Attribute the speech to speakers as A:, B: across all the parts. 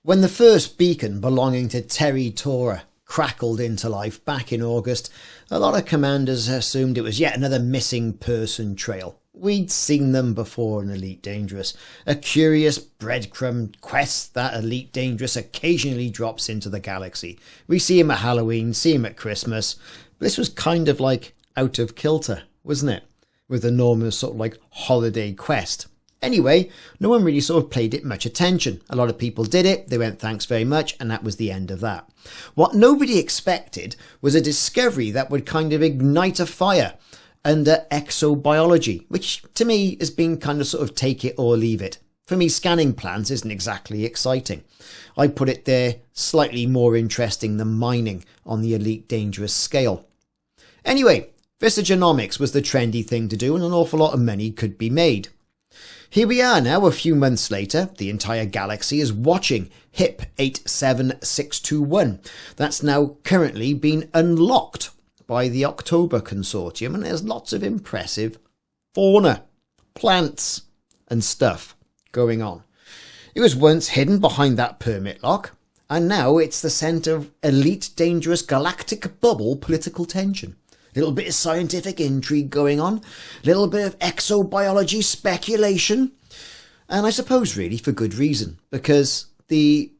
A: When the first beacon belonging to Terri Tora crackled into life back in August, a lot of commanders assumed it was yet another missing person trail. We'd seen them before in Elite Dangerous, a curious breadcrumb quest that Elite Dangerous occasionally drops into the galaxy. We see him at Halloween, see him at Christmas, but this was kind of like out of kilter, wasn't it? With the normal sort of like holiday quest. Anyway, no one really sort of paid it much attention. A lot of people did it, they went thanks very much, and that was the end of that. What nobody expected was a discovery that would kind of ignite a fire under exobiology, which to me has been kind of sort of take it or leave it. For me, scanning plants isn't exactly exciting. I put it there slightly more interesting than mining on the Elite Dangerous scale. Anyway, vistagenomics was the trendy thing to do and an awful lot of money could be made. Here we are now, a few months later. The entire galaxy is watching HIP 87621. That's now currently been unlocked by the October Consortium, and there's lots of impressive fauna, plants and stuff going on. It was once hidden behind that permit lock, and now it's the centre of Elite Dangerous galactic bubble political tension. A little bit of scientific intrigue going on, a little bit of exobiology speculation, and I suppose really for good reason, because the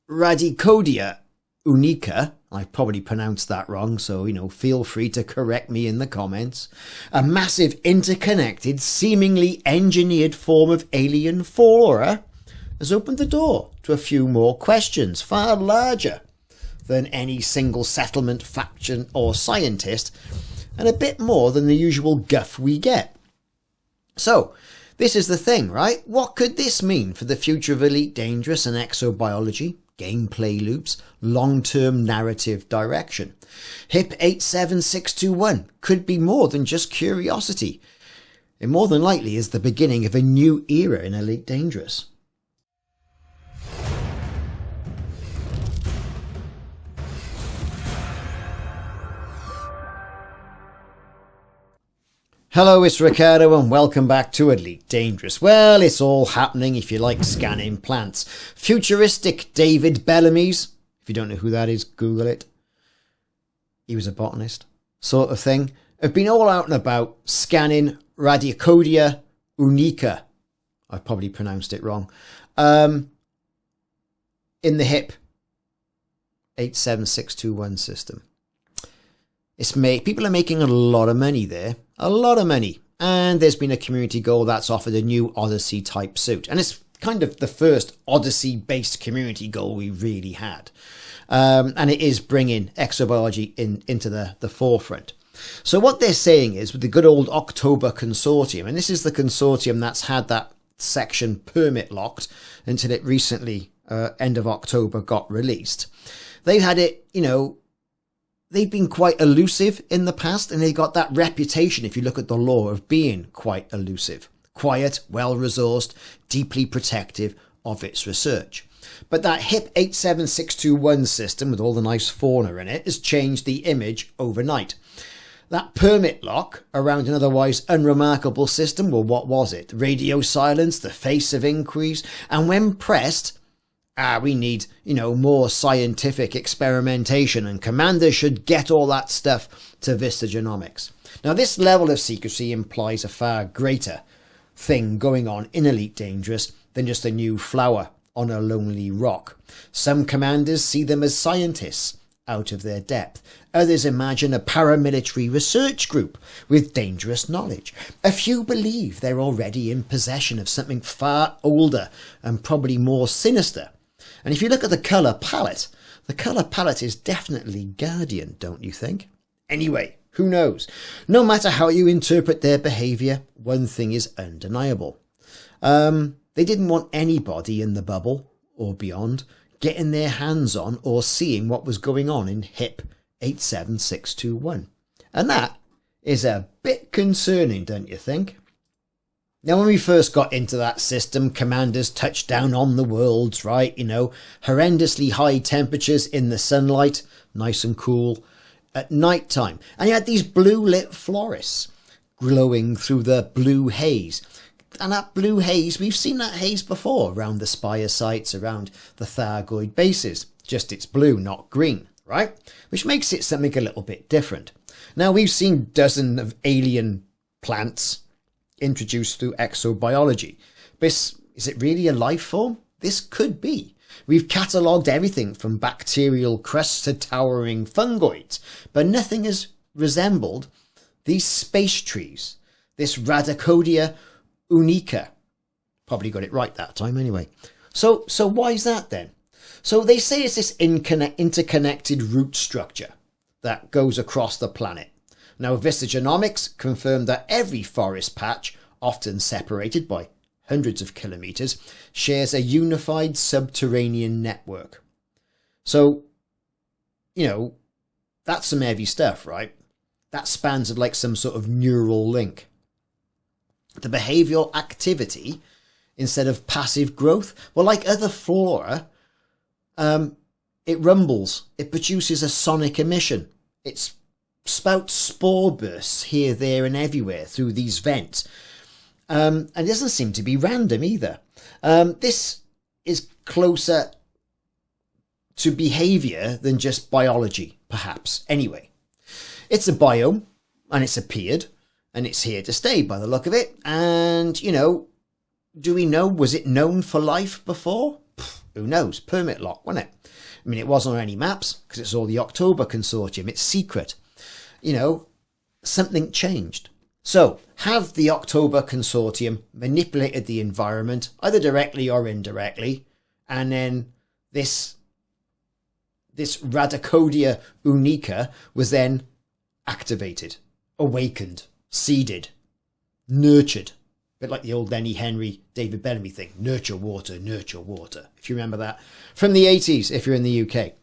A: Radicoida Unica, I probably pronounced that wrong, so feel free to correct me in the comments, a massive interconnected, seemingly engineered form of alien flora, has opened the door to a few more questions, far larger than any single settlement, faction or scientist, and a bit more than the usual guff we get. So, this is the thing, right? What could this mean for the future of Elite Dangerous and exobiology, gameplay loops, long-term narrative direction? HIP 87621 could be more than just curiosity. It more than likely is the beginning of a new era in Elite Dangerous. Hello, it's Ricardo and welcome back to Elite Dangerous. Well, it's all happening if you like scanning plants. Futuristic David Bellamy's, if you don't know who that is, Google it. He was a botanist, sort of thing. Have been all out and about scanning Radicoida Unica. I probably pronounced it wrong. In the HIP 87621 system. People are making a lot of money there. A lot of money. And there's been a community goal that's offered a new Odyssey type suit. And it's kind of the first Odyssey based community goal we really had. And it is bringing exobiology into the forefront. So what they're saying is with the good old October Consortium, and this is the consortium that's had that section permit locked until it recently, end of October, got released. They've had it, they've been quite elusive in the past, and they got that reputation, if you look at the lore, of being quite elusive. Quiet, well-resourced, deeply protective of its research. But that HIP 87621 system, with all the nice fauna in it, has changed the image overnight. That permit lock around an otherwise unremarkable system, well, what was it? Radio silence, the face of inquiries, and when pressed, we need, more scientific experimentation, and commanders should get all that stuff to vistagenomics. Now, this level of secrecy implies a far greater thing going on in Elite Dangerous than just a new flower on a lonely rock. Some commanders see them as scientists out of their depth. Others imagine a paramilitary research group with dangerous knowledge. A few believe they're already in possession of something far older and probably more sinister. And if you look at the colour palette is definitely Guardian, don't you think? Anyway, who knows? No matter how you interpret their behaviour, one thing is undeniable. They didn't want anybody in the bubble or beyond getting their hands on or seeing what was going on in HIP 87621. And that is a bit concerning, don't you think? Now, when we first got into that system, commanders touched down on the worlds, right? Horrendously high temperatures in the sunlight, nice and cool, at night time. And you had these blue lit florists glowing through the blue haze. that blue haze, we've seen that haze before around the spire sites, around the Thargoid bases. Just it's blue, not green, right? Which makes it something a little bit different. Now, we've seen dozens of alien plants introduced through exobiology. But is it really a life form? This could be. We've catalogued everything from bacterial crusts to towering fungoids, but nothing has resembled these space trees, this Radicoida Unica. Probably got it right that time anyway. So why is that then? So they say it's this interconnected root structure that goes across the planet. Now, Vistagenomics confirmed that every forest patch, often separated by hundreds of kilometres, shares a unified subterranean network. So, you know, that's some heavy stuff, right? That spans like some sort of neural link. The behavioural activity, instead of passive growth, well, like other flora, it rumbles. It produces a sonic emission. It spouts spore bursts here, there and everywhere through these vents. And it doesn't seem to be random either. This is closer to behaviour than just biology, perhaps. Anyway, it's a biome, and it's appeared, and it's here to stay by the look of it. And, you know, do we know, was it known for life before? Who knows? Permit lock, wasn't it? I mean, it wasn't on any maps because it's all the October Consortium. It's secret. You know, something changed. So, have the October Consortium manipulated the environment, either directly or indirectly, and then this Radicoida Unica was then activated, awakened, seeded, nurtured. A bit like the old Lenny Henry, David Bellamy thing. Nurture water, if you remember that. From the 80s, if you're in the UK.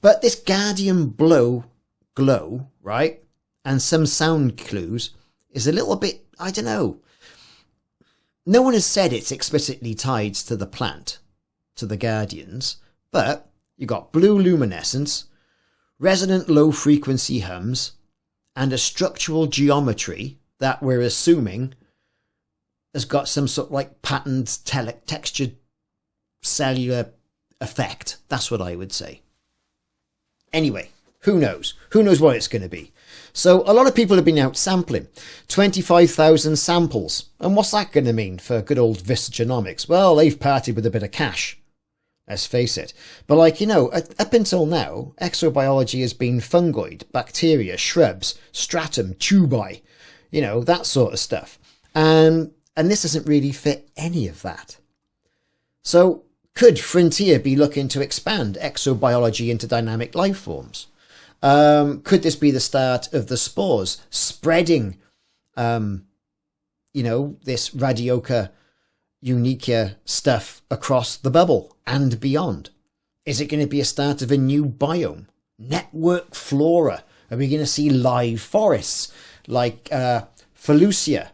A: But this Guardian glow, right, and some sound clues is a little bit, I don't know. No one has said it's explicitly tied to the plant, to the Guardians, but you got blue luminescence, resonant low-frequency hums, and a structural geometry that we're assuming has got some sort of like patterned textured cellular effect. That's what I would say. Anyway, who knows? Who knows what it's going to be? So a lot of people have been out sampling. 25,000 samples. And what's that going to mean for good old Vistagenomics? Well, they've partied with a bit of cash. Let's face it. But like, you know, up until now, exobiology has been fungoid, bacteria, shrubs, stratum, tubi, you know, that sort of stuff. And this doesn't really fit any of that. So could Frontier be looking to expand exobiology into dynamic life forms? Could this be the start of the spores spreading, you know, this Radicoida Unica stuff across the bubble and beyond? Is it going to be a start of a new biome? Network flora? Are we going to see live forests like Felucia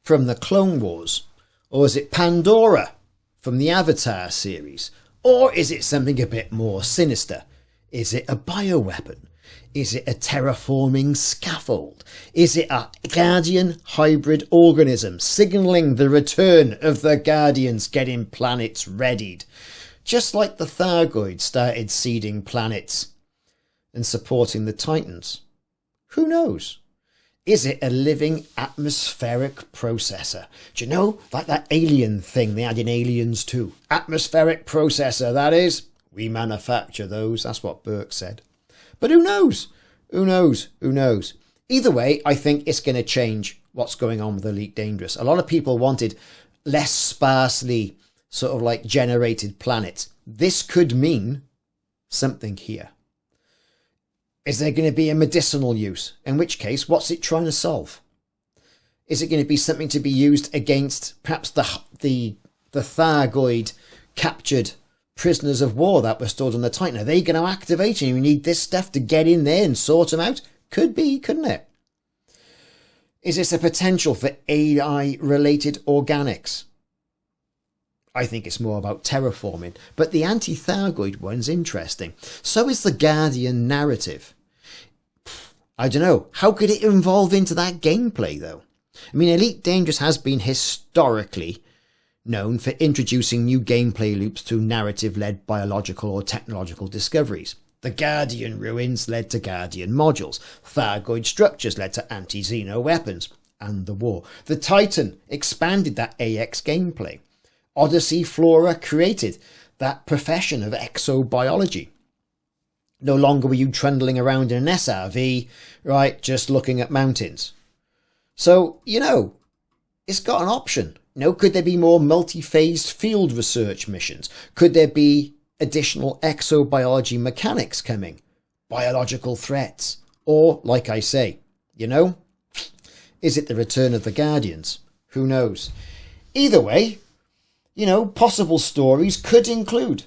A: from the Clone Wars? Or is it Pandora from the Avatar series? Or is it something a bit more sinister? Is it a bioweapon? Is it a terraforming scaffold? Is it a Guardian hybrid organism signalling the return of the Guardians getting planets readied? Just like the Thargoid started seeding planets and supporting the Titans. Who knows? Is it a living atmospheric processor? Do you know, like that alien thing they had in Aliens 2? Atmospheric processor, that is. We manufacture those. That's what Burke said. But who knows? Who knows? Who knows? Either way, I think it's going to change what's going on with Elite Dangerous. A lot of people wanted less sparsely sort of like generated planets. This could mean something here. Is there going to be a medicinal use? In which case, what's it trying to solve? Is it going to be something to be used against perhaps the Thargoid captured prisoners of war that were stored on the Titan? Are they going to activate and you need this stuff to get in there and sort them out? Could be, couldn't it? Is this a potential for AI-related organics? I think it's more about terraforming, but the anti-Thargoid one's interesting. So is the Guardian narrative. I don't know. How could it evolve into that gameplay, though? I mean, Elite Dangerous has been historically known for introducing new gameplay loops through narrative-led biological or technological discoveries. The Guardian ruins led to Guardian modules. Thargoid structures led to anti-Xeno weapons and the war. The Titan expanded that AX gameplay. Odyssey Flora created that profession of exobiology. No longer were you trundling around in an SRV, right, just looking at mountains. So, it's got an option. Could there be more multi-phased field research missions? Could there be additional exobiology mechanics coming? Biological threats? Or, like I say, is it the return of the Guardians? Who knows? Either way, possible stories could include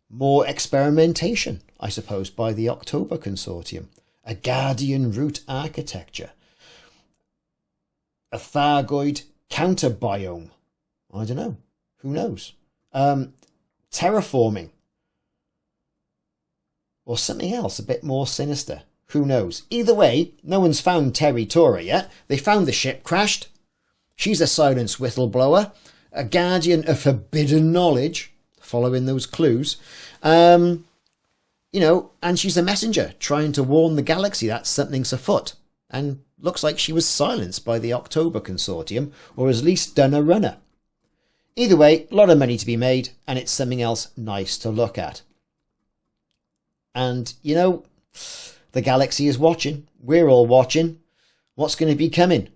A: more experimentation, I suppose, by the October Consortium, a Guardian root architecture, a Thargoid counter biome. I don't know. Who knows? Terraforming. Or something else a bit more sinister. Who knows? Either way, no one's found Terri Tora yet. They found the ship crashed. She's a silence whistleblower, a guardian of forbidden knowledge, following those clues. And she's a messenger trying to warn the galaxy that something's afoot. And looks like she was silenced by the October Consortium, or at least done a runner. Either way, a lot of money to be made, and it's something else nice to look at. And, the galaxy is watching. We're all watching. What's going to be coming?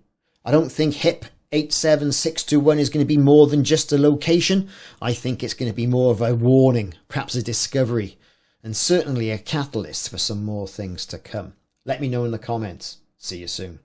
A: I don't think HIP 87621 is going to be more than just a location. I think it's going to be more of a warning, perhaps a discovery, and certainly a catalyst for some more things to come. Let me know in the comments. See you soon.